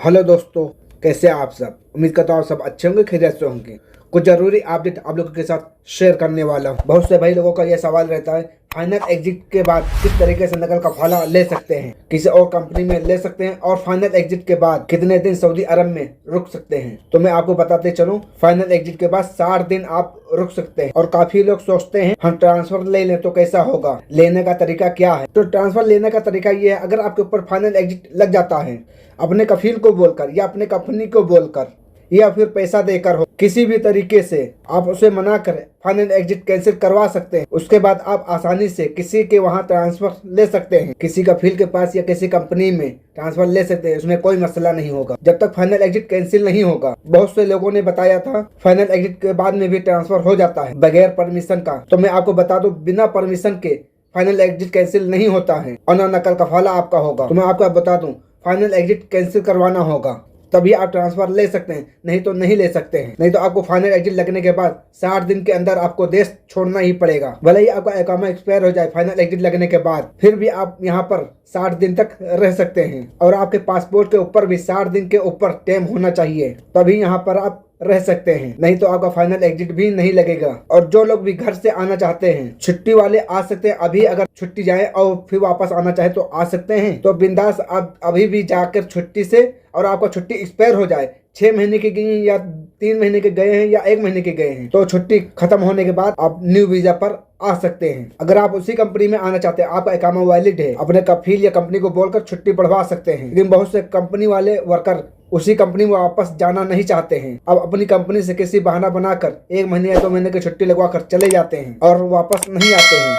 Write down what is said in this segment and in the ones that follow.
Hello दोस्तों, कैसे हैं आप सब। उम्मीद करता हूँ आप सब अच्छे होंगे, खैरियत से होंगे। कुछ जरूरी अपडेट आप लोगों के साथ शेयर करने वाला हूँ। बहुत से भाई लोगों का यह सवाल रहता है, फाइनल एग्जिट के बाद किस तरीके से नकल का फायदा ले सकते हैं, किसी और कंपनी में ले सकते हैं, और फाइनल एग्जिट के बाद कितने दिन सऊदी अरब में रुक सकते हैं। तो मैं आपको बताते चलूं, फाइनल एग्जिट के बाद 60 दिन आप रुक सकते हैं। और काफी लोग सोचते हैं हम ट्रांसफर ले लें तो कैसा होगा, लेने का तरीका क्या है। तो ट्रांसफर लेने का तरीका ये है, अगर आपके ऊपर फाइनल एग्जिट लग जाता है, अपने कफील को बोलकर या अपने कंपनी को बोलकर या फिर पैसा देकर हो, किसी भी तरीके से आप उसे मना कर फाइनल एग्जिट कैंसिल करवा सकते हैं। उसके बाद आप आसानी से किसी के वहां ट्रांसफर ले सकते हैं, किसी कफील के पास या किसी कंपनी में ट्रांसफर ले सकते हैं। उसमें कोई मसला नहीं होगा जब तक फाइनल एग्जिट कैंसिल नहीं होगा। बहुत से लोगों ने बताया था फाइनल एग्जिट के बाद में भी ट्रांसफर हो जाता है बगैर परमिशन का। तो मैं आपको बता दूं, बिना परमिशन के फाइनल एग्जिट कैंसिल नहीं होता है और न नकल कफाला आपका होगा। तो मैं आपको बता दूं, फाइनल एग्जिट कैंसिल करवाना होगा तभी आप ट्रांसफर ले सकते हैं, नहीं तो नहीं ले सकते हैं। नहीं तो आपको फाइनल एग्जिट लगने के बाद 60 दिन के अंदर आपको देश छोड़ना ही पड़ेगा। भले ही आपका इकामा एक्सपायर हो जाए फाइनल एग्जिट लगने के बाद, फिर भी आप यहाँ पर 60 दिन तक रह सकते हैं। और आपके पासपोर्ट के ऊपर भी 60 दिन के ऊपर टेम होना चाहिए, तभी यहाँ पर आप रह सकते हैं। नहीं तो आपका फाइनल एग्जिट भी नहीं लगेगा। और जो लोग भी घर से आना चाहते हैं, छुट्टी वाले आ सकते हैं। अभी अगर छुट्टी जाए और फिर वापस आना चाहे तो आ सकते हैं। तो बिंदास आप अभी भी जाकर छुट्टी से, और आपका छुट्टी एक्सपायर हो जाए, 6 महीने की गई या 3 महीने के गए हैं या 1 महीने के गए हैं, तो छुट्टी खत्म होने के बाद आप न्यू वीजा पर आ सकते हैं। अगर आप उसी कंपनी में आना चाहते हैं, आपका इकामा वैलिड है, अपने कफील या कंपनी को बोलकर छुट्टी बढ़वा सकते हैं। लेकिन बहुत से कंपनी वाले वर्कर उसी कंपनी में वापस जाना नहीं चाहते हैं। अब अपनी कंपनी से किसी बहाना बनाकर 1 महीने या 2 महीने की छुट्टी लगवा कर चले जाते हैं और वापस नहीं आते हैं।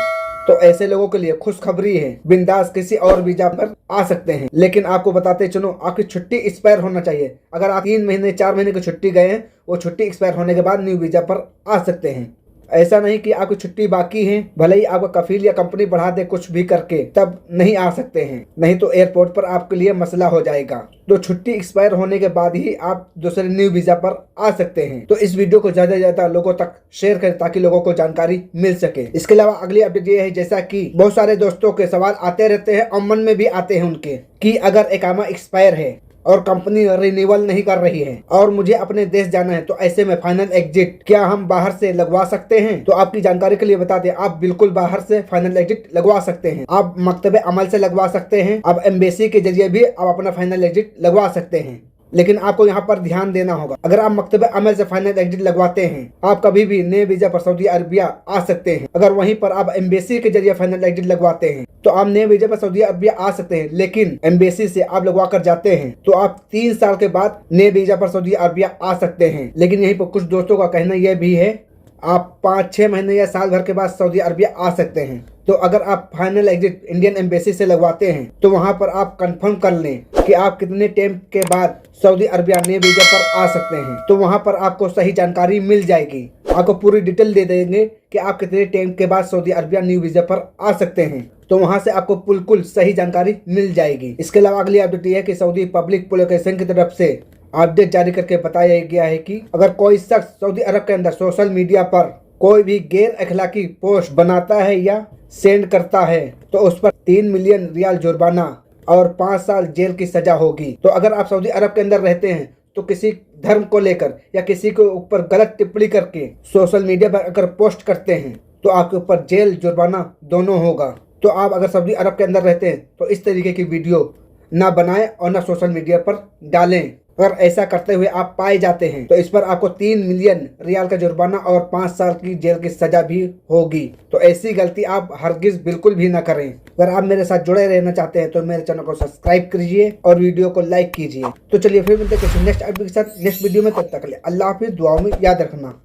तो ऐसे लोगों के लिए खुशखबरी है, बिंदास किसी और वीजा पर आ सकते हैं। लेकिन आपको बताते चलो, आपकी छुट्टी एक्सपायर होना चाहिए। अगर आप 3 महीने 4 महीने की छुट्टी गए हैं, वो छुट्टी एक्सपायर होने के बाद न्यू वीजा पर आ सकते हैं। ऐसा नहीं कि आपकी छुट्टी बाकी है, भले ही आपका कफील या कंपनी बढ़ा दे कुछ भी करके, तब नहीं आ सकते हैं। नहीं तो एयरपोर्ट पर आपके लिए मसला हो जाएगा। तो छुट्टी एक्सपायर होने के बाद ही आप दूसरे न्यू वीजा पर आ सकते हैं। तो इस वीडियो को ज्यादा से ज्यादा लोगों तक शेयर करें ताकि लोगों को जानकारी मिल सके। इसके अलावा अगली अपडेट ये है, जैसा कि बहुत सारे दोस्तों के सवाल आते रहते हैं और मन में भी आते हैं उनके, कि अगर इकामा एक्सपायर है और कंपनी रिन्यूअल नहीं कर रही है और मुझे अपने देश जाना है, तो ऐसे में फाइनल एग्जिट क्या हम बाहर से लगवा सकते हैं। तो आपकी जानकारी के लिए बता दें, आप बिल्कुल बाहर से फाइनल एग्जिट लगवा सकते हैं। आप मकतबे अमल से लगवा सकते हैं, आप एम्बेसी के जरिए भी आप अपना फाइनल एग्जिट लगवा सकते हैं। लेकिन आपको यहाँ पर ध्यान देना होगा, अगर आप मकतबे अमल से फाइनल एग्जिट लगवाते हैं, आप कभी भी नए वीजा पर सऊदी अरबिया आ सकते हैं। अगर वहीं पर आप एम्बेसी के जरिए फाइनल एग्जिट लगवाते हैं, तो आप नए वीजा पर सऊदी अरबिया आ सकते हैं। लेकिन एम्बेसी से आप लगवा कर जाते हैं, तो आप 3 साल के बाद नए वीजा पर सऊदी अरबिया आ सकते हैं। लेकिन यहीं पर कुछ दोस्तों का कहना यह भी है, आप 5-6 महीने या साल भर के बाद सऊदी अरबिया आ सकते हैं। तो अगर आप फाइनल एग्जिट इंडियन एम्बेसी से लगवाते हैं, तो वहां पर आप कंफर्म कर लें कि आप कितने टाइम के बाद सऊदी अरबिया नए वीजा पर आ सकते हैं। तो वहां पर आपको सही जानकारी मिल जाएगी, आपको पूरी डिटेल दे देंगे कि आप कितने टाइम के बाद सऊदी अरबिया न्यू वीजा पर आ सकते हैं। तो वहां से आपको बिल्कुल सही जानकारी मिल जाएगी। इसके अलावा अगली अपडेट यह है कि सऊदी पब्लिक प्रोसिक्यूशन की तरफ से अपडेट जारी करके बताया गया है कि अगर कोई शख्स सऊदी अरब के अंदर सोशल मीडिया पर कोई भी गैर अखलाकी पोस्ट बनाता है या सेंड करता है, तो उस पर 3 मिलियन रियाल जुर्माना और 5 साल जेल की सजा होगी। तो अगर आप सऊदी अरब के अंदर रहते हैं, तो किसी धर्म को लेकर या किसी के ऊपर गलत टिप्पणी करके सोशल मीडिया पर अगर पोस्ट करते हैं, तो आपके ऊपर जेल जुर्माना दोनों होगा। तो आप अगर सऊदी अरब के अंदर रहते हैं, तो इस तरीके की वीडियो ना बनाएं और ना सोशल मीडिया पर डालें। अगर ऐसा करते हुए आप पाए जाते हैं, तो इस पर आपको 3 मिलियन रियाल का जुर्माना और 5 साल की जेल की सजा भी होगी। तो ऐसी गलती आप हरगिज बिल्कुल भी ना करें। अगर आप मेरे साथ जुड़े रहना चाहते हैं, तो मेरे चैनल को सब्सक्राइब कीजिए और वीडियो को लाइक कीजिए। तो चलिए फिर मिलते हैं नेक्स्ट अपडेट के साथ नेक्स्ट वीडियो में। तब तक के लिए अल्लाह हाफिज़, दुआओं में याद रखना।